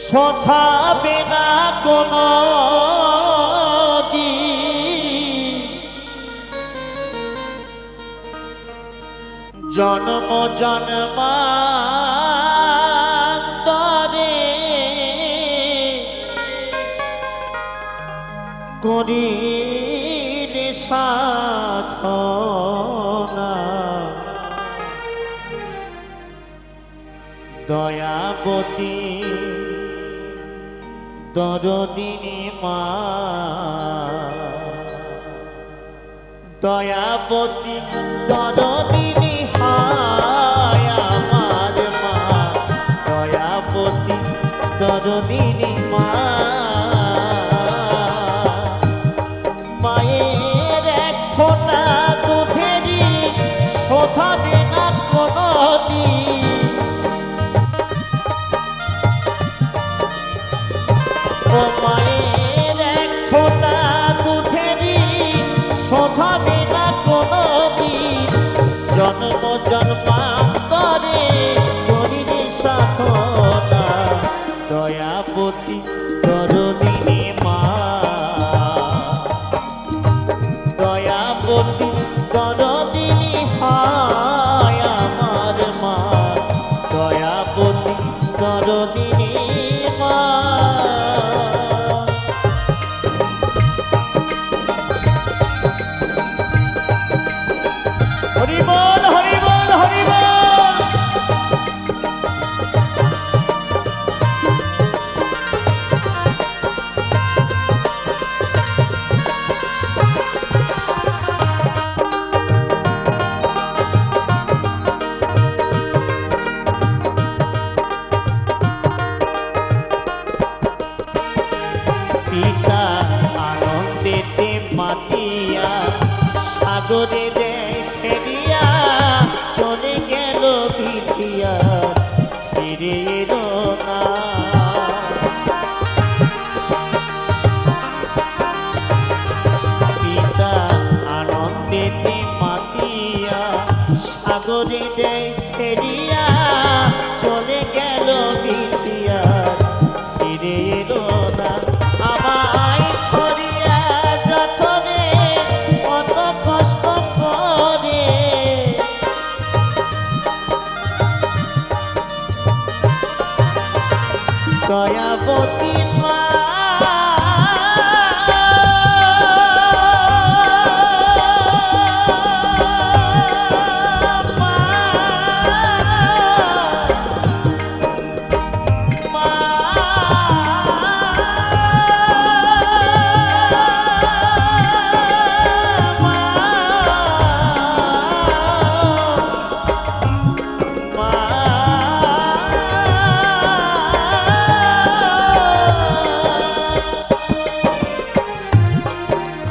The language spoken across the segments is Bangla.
শোধাবে না কোনো জন্ম জন্মান্তরে করিলে সাধনা দয়াবতী দরদিনী মা দয়াবতী দরদিনী হায় আমার মা দয়াবতী দরদিনী মা মায়ের এক ফোঁটা দুধেরই শোধাবে না কোনোদিন ও মায়ের এক ফোঁটা দুধেরই শোধাবে না কোনোদিন জন্ম জন্মান্তরে করিলে সাধনা দয়াবতী দরদিনী মা দয়াবতী দরদিনী হায় আমার মা দয়াবতী দরদিনী মা হরি বল হরি বল হরি বল পিতা আনন্দেতে মাতিয়া সাগরে দেয় ফেরিয়া চলে গেল বিধিয়া ফিরে এলো না পিতা আনন্দেতে মাতিয়া সাগরে দেয় ফেরিয়া চলে গেল বিধিয়া ফিরে এলো না আমায় ছড়িয়া যতনে কত কষ্ট করে দয়াবতী মা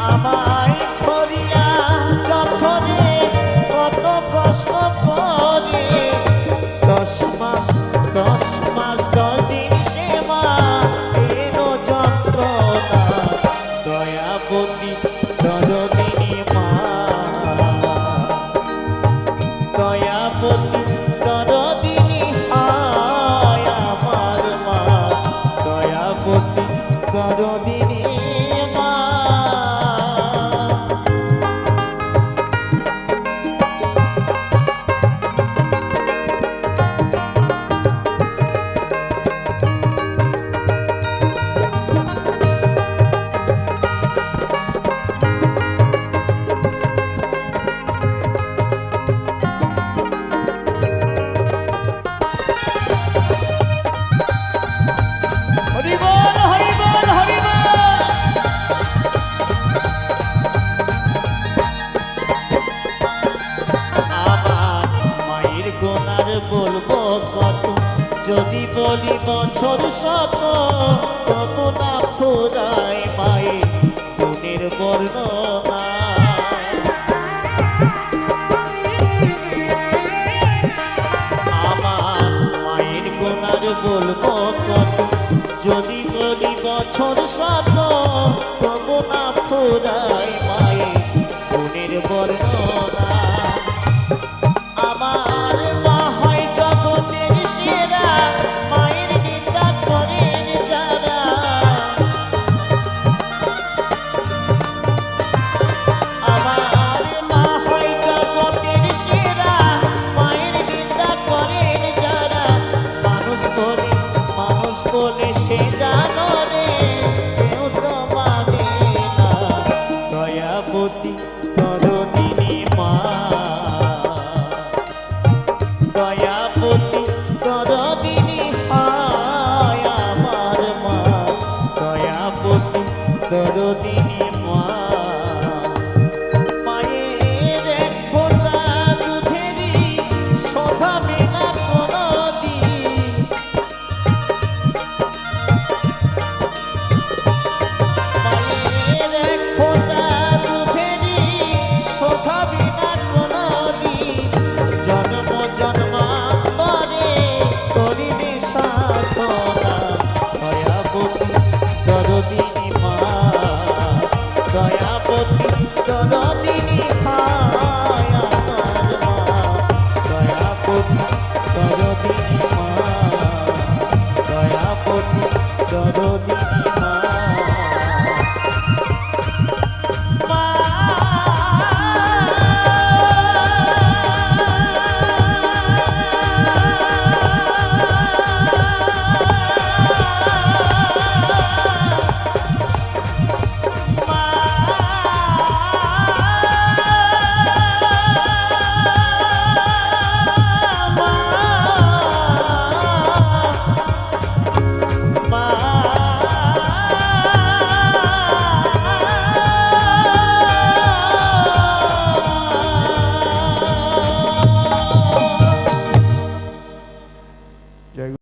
আমায় ছড়িয়া যথরে কত কষ্ট করে 10 মাস 10 দিন সেবা এলো যন্ত্রণা দয়াবতী দরদিনী মা দয়াবতী দরদিনী হায় আমার মা দয়াবতী দরদিনী মা হরি বল হরি বল হরি বল আমার মায়ের গোনার বলবো কত যদি বলি বছর শত তবু না ফুরায় মায়ের গুণের বর্ণনা আমার মায়ের গোনার বলবো কত যদি বলি বছর শত তবু না ফুরায় মায়ের গুণের বর্ণনা আমার মা হয় জগতের সেরা মায়ের নিন্দা করে দরদিনী মা মায়ের এক ফোঁটা দুধেরই শোধাবে না কোনদিন মায়ের এক ফোঁটা দুধেরই শোধাবে না কোনদিন জন্ম জন্মান্তরে করিবে সাধনা দয়াবতী দরদিনী মা দয়াবতী দর